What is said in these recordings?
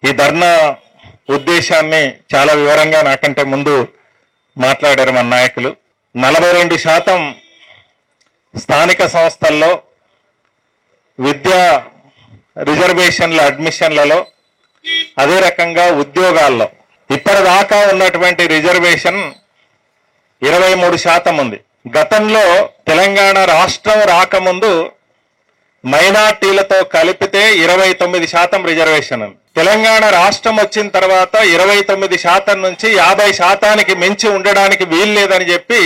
ఈ ధర్నా ఉద్దేశాన్ని చాలా వివరంగా నాకంటే ముందు మాట్లాడారు మన నాయకులు. 42% స్థానిక సంస్థల్లో విద్యా రిజర్వేషన్ల అడ్మిషన్లలో, అదే రకంగా ఉద్యోగాల్లో ఇప్పటిదాకా ఉన్నటువంటి రిజర్వేషన్ 23% ఉంది. గతంలో తెలంగాణ రాష్ట్రం రాకముందు మైనార్టీలతో కలిపితే 29% రిజర్వేషన్ ఉంది. తెలంగాణ రాష్ట్రం వచ్చిన తర్వాత 29% నుంచి 50%కి మించి ఉండడానికి వీలు లేదని చెప్పి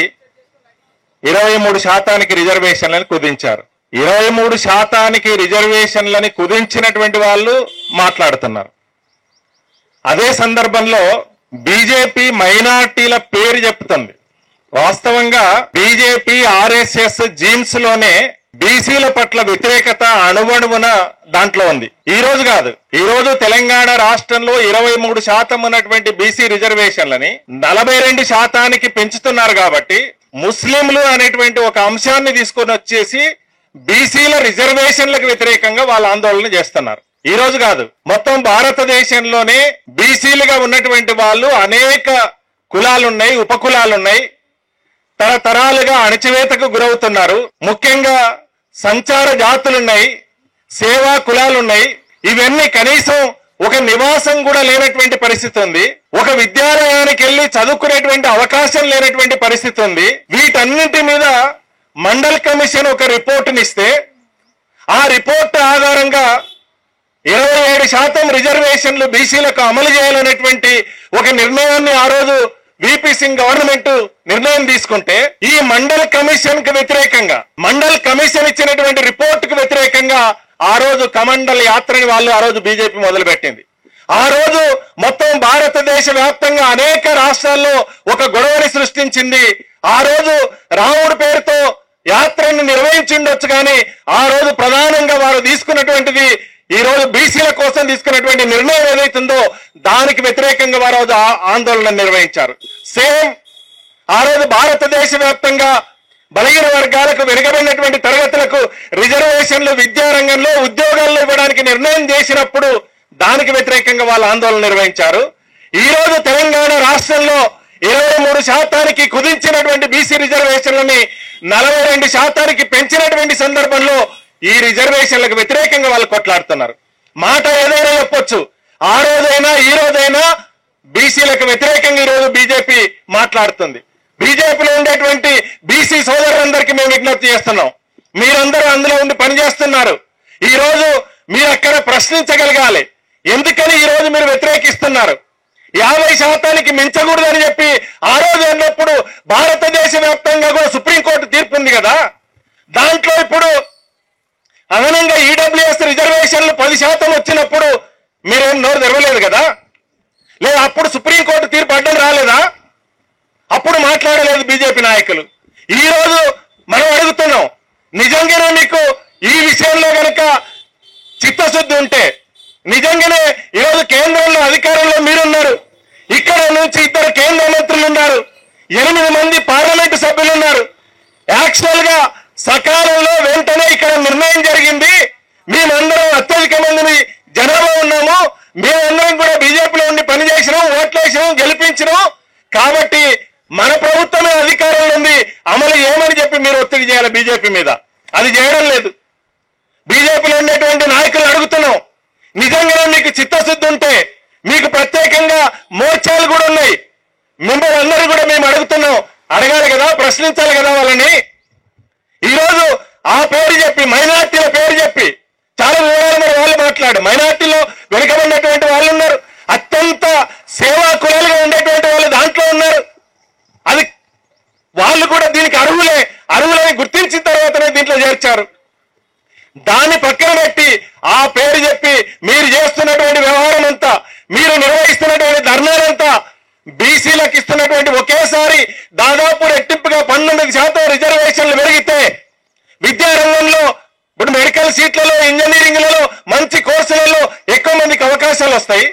23%కి రిజర్వేషన్లను కుదించారు. 23%కి రిజర్వేషన్లని కుదించినటువంటి వాళ్ళు మాట్లాడుతున్నారు. అదే సందర్భంలో బీజేపీ మైనార్టీల పేరు చెప్తుంది. వాస్తవంగా బీజేపీ ఆర్ఎస్ఎస్ జీన్స్ లోనే బీసీల పట్ల వ్యతిరేకత అణువణువున దాంట్లో ఉంది. ఈ రోజు కాదు, ఈ రోజు తెలంగాణ రాష్ట్రంలో 23% ఉన్నటువంటి బీసీ రిజర్వేషన్లని 42%కి పెంచుతున్నారు. కాబట్టి ముస్లింలు అనేటువంటి ఒక అంశాన్ని తీసుకొని వచ్చేసి బీసీల రిజర్వేషన్లకు వ్యతిరేకంగా వాళ్ళ ఆందోళన చేస్తున్నారు. ఈ రోజు కాదు, మొత్తం భారతదేశంలోనే బీసీలుగా ఉన్నటువంటి వాళ్ళు అనేక కులాలున్నాయి, ఉపకులాలున్నాయి, తరతరాలుగా అణచివేతకు గురవుతున్నారు. ముఖ్యంగా సంచార జాతులున్నాయి, సేవా కులాలున్నాయి. ఇవన్నీ కనీసం ఒక నివాసం కూడా లేనటువంటి పరిస్థితి ఉంది. ఒక విద్యాలయానికి వెళ్లి చదువుకునేటువంటి అవకాశం లేనటువంటి పరిస్థితి ఉంది. వీటన్నింటి మీద మండల్ కమిషన్ ఒక రిపోర్టునిస్తే ఆ రిపోర్టు ఆధారంగా 27% రిజర్వేషన్లు బీసీలకు అమలు చేయాలనేటువంటి ఒక నిర్ణయాన్ని ఆ రోజు విపి సింగ్ గవర్నమెంట్ నిర్ణయం తీసుకుంటే, ఈ మండల్ కమిషన్ కు వ్యతిరేకంగా, మండల్ కమిషన్ ఇచ్చినటువంటి రిపోర్ట్ కు వ్యతిరేకంగా ఆ రోజు కమండల్ యాత్రని వాళ్ళు ఆ రోజు బీజేపీ మొదలుపెట్టింది. ఆ రోజు మొత్తం భారతదేశ వ్యాప్తంగా అనేక రాష్ట్రాల్లో ఒక గొడవని సృష్టించింది. ఆ రోజు రాముడి పేరుతో యాత్రను నిర్వహించిండొచ్చు, కానీ ఆ రోజు ప్రధానంగా వారు తీసుకున్నటువంటిది, ఈ రోజు బీసీల కోసం తీసుకున్నటువంటి నిర్ణయం ఏదైతుందో దానికి వ్యతిరేకంగా వారు ఆందోళన నిర్వహించారు. సేమ్ ఆ రోజు భారతదేశ వ్యాప్తంగా బలహీన వర్గాలకు, వెనుకబడినటువంటి తరగతులకు రిజర్వేషన్లు విద్యారంగంలో, ఉద్యోగాల్లో ఇవ్వడానికి నిర్ణయం చేసినప్పుడు దానికి వ్యతిరేకంగా వాళ్ళు ఆందోళన నిర్వహించారు. ఈ రోజు తెలంగాణ రాష్ట్రంలో 23%కి కుదించినటువంటి బీసీ రిజర్వేషన్లని 42%కి పెంచినటువంటి సందర్భంలో ఈ రిజర్వేషన్లకు వ్యతిరేకంగా వాళ్ళు కొట్లాడుతున్నారు. మాట ఏదైనా చెప్పొచ్చు, ఆ రోజైనా ఈ రోజైనా బీసీలకు వ్యతిరేకంగా ఈ రోజు బీజేపీ మాట్లాడుతుంది. బీజేపీలో ఉండేటువంటి బీసీ సోదరులందరికీ మేము విజ్ఞప్తి చేస్తున్నాం, మీరందరూ అందులో ఉండి పనిచేస్తున్నారు. ఈ రోజు మీరు అక్కడ ప్రశ్నించగలగాలి, ఎందుకని ఈ రోజు మీరు వ్యతిరేకిస్తున్నారు. 50%కి మించకూడదని చెప్పి ఆ రోజు అన్నప్పుడు భారతదేశ వ్యాప్తంగా కూడా సుప్రీంకోర్టు తీర్పు ఉంది కదా. దాంట్లో ఇప్పుడు అదనంగా ఈడబ్ల్యూఎస్ రిజర్వేషన్లు 10% వచ్చినప్పుడు మీరేం నోరు తెరవలేదు కదా, లేదా అప్పుడు సుప్రీంకోర్టు తీర్పు అడ్డం రాలేదా, అప్పుడు మాట్లాడలేదు బీజేపీ నాయకులు. ఈ రోజు మనం అడుగుతున్నాం, నిజంగానే మీకు ఈ విషయంలో కనుక చిత్తశుద్ధి ఉంటే, నిజంగానే ఈరోజు కేంద్రంలో అధికారంలో మీరున్నారు, ఇక్కడ నుంచి 2 కేంద్ర మంత్రులు ఉన్నారు, 8 మంది పార్లమెంటు సభ్యులు ఉన్నారు. యాక్చువల్ గా సకాలంలో వెంటనే ఇక్కడ నిర్ణయం జరిగింది. మేమందరం అత్యధిక మందిని జనాభా ఉన్నాము, మేమందరం కూడా బీజేపీలో ఉండి పనిచేసినాం, ఓట్లేసినాం, గెలిపించినాం. కాబట్టి మన ప్రభుత్వమే అధికారంలో ఉంది, అమలు ఏమని చెప్పి మీరు ఒత్తిడి చేయాలి బీజేపీ మీద. అది చేయడం లేదు. బీజేపీలో ఉండేటువంటి నాయకులు అడుగుతున్నాం, నిజంగానే మీకు చిత్తశుద్ధి ఉంటే, మీకు ప్రత్యేకంగా మోర్చాలు కూడా ఉన్నాయి, మిమ్మల్ని అందరూ కూడా మేము అడుగుతున్నాం, అడగాలి కదా, ప్రశ్నించాలి కదా వాళ్ళని. ఈరోజు ఆ పేరు చెప్పి, మైనార్టీల పేరు చెప్పి చాలా వివరాలు మరి వాళ్ళు మాట్లాడు. మైనార్టీలో వెనుకబడినటువంటి వాళ్ళు ఉన్నారు, అత్యంత సేవా కులాలుగా ఉండేటువంటి వాళ్ళు దాంట్లో ఉన్నారు. అది వాళ్ళు కూడా దీనికి అర్హులని గుర్తించిన తర్వాతనే దీంట్లో చేర్చారు. దాన్ని పక్కన పెట్టి ఆ పేరు చెప్పి మీరు చేస్తున్నటువంటి వ్యవహారం అంతా, మీరు నిర్వహిస్తున్నటువంటి ధర్నాలంతా బీసీలకు ఇస్తున్నటువంటి ఒకేసారి దాదాపు రెట్టింపుగా 19% రిజర్వేషన్లు పెరిగితే, విద్యారంగంలో ఇప్పుడు మెడికల్ సీట్లలో, ఇంజనీరింగ్లలో, మంచి కోర్సులలో ఎక్కువ మందికి అవకాశాలు వస్తాయి.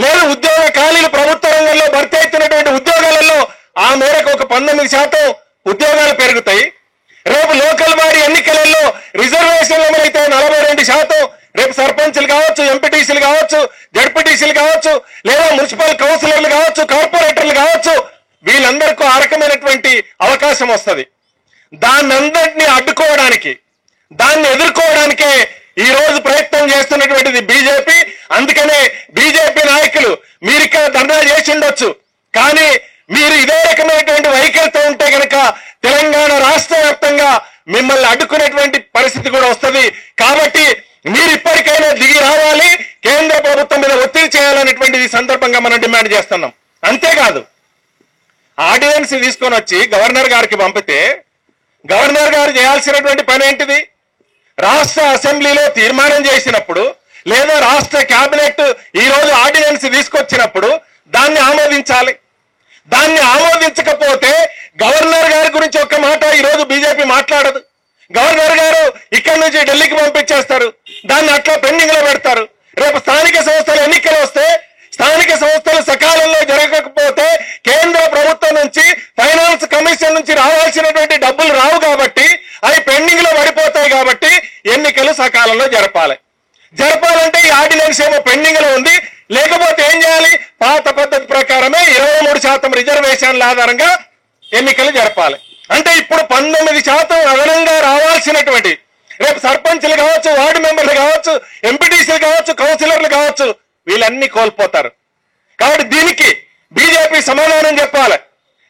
లేదా ఉద్యోగ ఖాళీలు ప్రభుత్వ రంగంలో భర్తీ అవుతున్నటువంటి ఉద్యోగాలలో ఆ మేరకు ఒక 19% ఉద్యోగాలు పెరుగుతాయి. రేపు లోకల్ బాడీ ఎన్నికలలో రిజర్వేషన్లు అమలైతే 42%, రేపు సర్పంచ్లు కావచ్చు, ఎంపీటీసీలు కావచ్చు, జడ్పీటీసీలు కావచ్చు, లేదా మున్సిపల్ కౌన్సిలర్లు కావచ్చు, కార్పొరేటర్లు కావచ్చు, వీళ్ళందరికీ ఆ రకమైనటువంటి అవకాశం వస్తుంది. దాన్నందరినీ అడ్డుకోవడానికి, దాన్ని ఎదుర్కోవడానికే ఈ రోజు ప్రయత్నం చేస్తున్నటువంటిది బీజేపీ. అందుకనే బీజేపీ నాయకులు మీరు ఇక్కడ ధర్నా చేసి ఉండొచ్చు, కానీ మీరు ఇదే రకమైనటువంటి వైఖరితో ఉంటే కనుక తెలంగాణ రాష్ట్ర వ్యాప్తంగా మిమ్మల్ని అడ్డుకునేటువంటి పరిస్థితి కూడా వస్తుంది. కాబట్టి మీరు ఇప్పటికైనా దిగి రావాలి, కేంద్ర ప్రభుత్వం మీద ఒత్తిడి చేయాలనేటువంటిది సందర్భంగా మనం డిమాండ్ చేస్తున్నాం. అంతేకాదు, ఆర్డినెన్స్ తీసుకొని వచ్చి గవర్నర్ గారికి పంపితే గవర్నర్ గారు చేయాల్సినటువంటి పని ఏంటిది? రాష్ట్ర అసెంబ్లీలో తీర్మానం చేసినప్పుడు లేదా రాష్ట్ర కేబినెట్ ఈ రోజు ఆర్డినెన్స్ తీసుకొచ్చినప్పుడు దాన్ని ఆమోదించాలి. దాన్ని ఆమోదించకపోతే గవర్నర్ గారి గురించి ఒక్క మాట ఈ రోజు బీజేపీ మాట్లాడదు. గవర్నర్ గారు ఇక్కడి నుంచి ఢిల్లీకి పంపించేస్తారు, దాన్ని అట్లా పెండింగ్ లో పెడతారు. రేపు స్థానిక సంస్థల ఎన్నికలు వస్తే, స్థానిక సంస్థలు సకాలంలో జరగకపోతే కేంద్ర ప్రభుత్వం నుంచి, ఫైనాన్స్ కమిషన్ నుంచి రావాల్సినటువంటి డబ్బులు రావు కాబట్టి అవి పెండింగ్ లో పడిపోతాయి. కాబట్టి ఎన్నికలు సకాలంలో జరపాలంటే ఈ ఆర్డినెన్స్ ఏమో పెండింగ్ లో ఉంది. లేకపోతే ఏం చేయాలి? పాత పద్ధతి ప్రకారమే 23% రిజర్వేషన్ల ఆధారంగా ఎన్నికలు జరపాలి. అంటే ఇప్పుడు 19% అదనంగా రావాల్సినటువంటి, రేపు సర్పంచ్లు కావచ్చు, వార్డు మెంబర్లు కావచ్చు, ఎంపీటీసీలు కావచ్చు, కౌన్సిలర్లు కావచ్చు, వీళ్ళన్నీ కోల్పోతారు. కాబట్టి దీనికి బీజేపీ సమాధానం చెప్పాలి.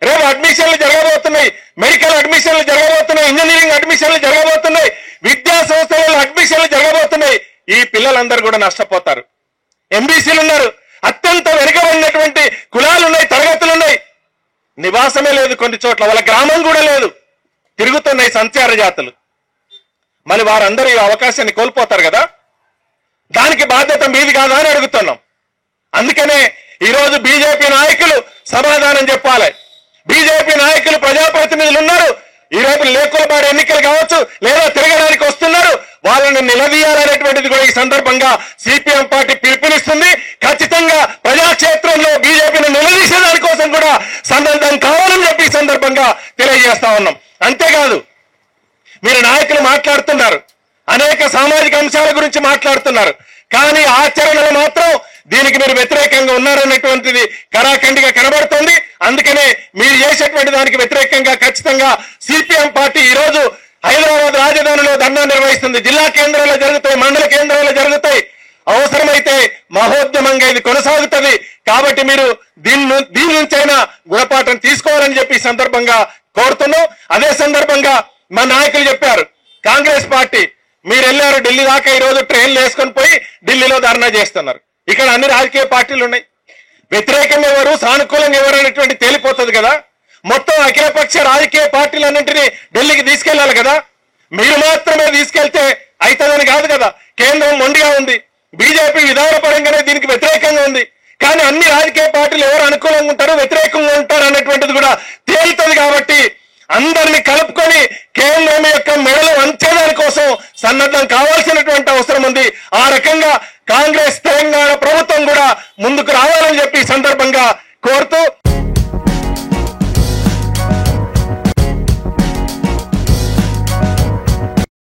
రేపు అడ్మిషన్లు జరగబోతున్నాయి, మెడికల్ అడ్మిషన్లు జరగబోతున్నాయి, ఇంజనీరింగ్ అడ్మిషన్లు జరగబోతున్నాయి, విద్యా సంస్థలలో అడ్మిషన్లు జరగబోతున్నాయి. ఈ పిల్లలందరూ కూడా నష్టపోతారు. ఎంబీసీలు ఉన్నారు, అత్యంత వెనుకబడినటువంటి కులాలు ఉన్నాయి, తరగతులు ఉన్నాయి, నివాసమే లేదు, కొన్ని చోట్ల వాళ్ళ గ్రామం కూడా లేదు, తిరుగుతున్నాయి సంచార జాతులు. మరి వారందరూ ఈ అవకాశాన్ని కోల్పోతారు కదా. దానికి బాధ్యత మీది కాదా అని అడుగుతున్నాం. అందుకనే ఈరోజు బీజేపీ నాయకులు సమాధానం చెప్పాలి. బీజేపీ నాయకులు ప్రజాప్రతినిధులు ఉన్నారు, ఈ రేపు లేకులబాడు ఎన్నికలు కావచ్చు, లేదా తిరగడానికి వస్తున్నారు, వాళ్ళని నిలదీయాలనేటువంటిది కూడా ఈ సందర్భంగా సిపిఎం పార్టీ పిలుపునిస్తుంది. ఖచ్చితంగా ప్రజాక్షేత్రంలో బీజేపీని నిలదీసే దానికోసం కూడా సన్నద్ధం కావాలని చెప్పి ఈ సందర్భంగా తెలియజేస్తా ఉన్నాం. అంతేకాదు, మీరు నాయకులు మాట్లాడుతున్నారు, అనేక సామాజిక అంశాల గురించి మాట్లాడుతున్నారు, కానీ ఆచరణలో మాత్రం దీనికి మీరు వ్యతిరేకంగా ఉన్నారనేటువంటిది కరాఖండిగా కనబడుతుంది. అందుకనే మీరు చేసేటువంటి దానికి వ్యతిరేకంగా ఖచ్చితంగా సిపిఎం పార్టీ ఈ రోజు హైదరాబాద్ రాజధానిలో ధర్నా నిర్వహిస్తుంది. జిల్లా కేంద్రాల్లో జరుగుతాయి, మండల కేంద్రాల్లో జరుగుతాయి, అవసరమైతే మహోద్యమంగా ఇది కొనసాగుతుంది. కాబట్టి మీరు దీని నుంచైనా గుణపాఠం తీసుకోవాలని చెప్పి ఈ సందర్భంగా కోరుతున్నాం. అదే సందర్భంగా మా నాయకులు చెప్పారు, కాంగ్రెస్ పార్టీ మీరు వెళ్ళారు ఢిల్లీ దాకా, ఈ రోజు ట్రైన్లు వేసుకొని పోయి ఢిల్లీలో ధర్నా చేస్తున్నారు. ఇక్కడ అన్ని రాజకీయ పార్టీలు ఉన్నాయి, వ్యతిరేకంగా ఎవరు, సానుకూలంగా ఎవరు అనేటువంటి తేలిపోతుంది కదా. మొత్తం అఖిలపక్ష రాజకీయ పార్టీలన్నింటినీ ఢిల్లీకి తీసుకెళ్లాలి కదా. మీరు మాత్రమే తీసుకెళ్తే అవుతుందని కాదు కదా. కేంద్రం మొండిగా ఉంది, బీజేపీ విధానపరంగానే దీనికి వ్యతిరేకంగా ఉంది. కానీ అన్ని రాజకీయ పార్టీలు ఎవరు అనుకూలంగా ఉంటారో, వ్యతిరేకంగా ఉంటారు అనేటువంటిది కూడా తేలుతుంది. కాబట్టి అందరినీ కలుపుకొని కేంద్రం యొక్క మెడలు వంచేదాని కోసం సన్నద్ధం కావాల్సినటువంటి అవసరం ఉంది. ఆ రకంగా కాంగ్రెస్ తెలంగాణ ప్రభుత్వం కూడా ముందుకు రావాలని చెప్పి ఈ సందర్భంగా కోరుతూ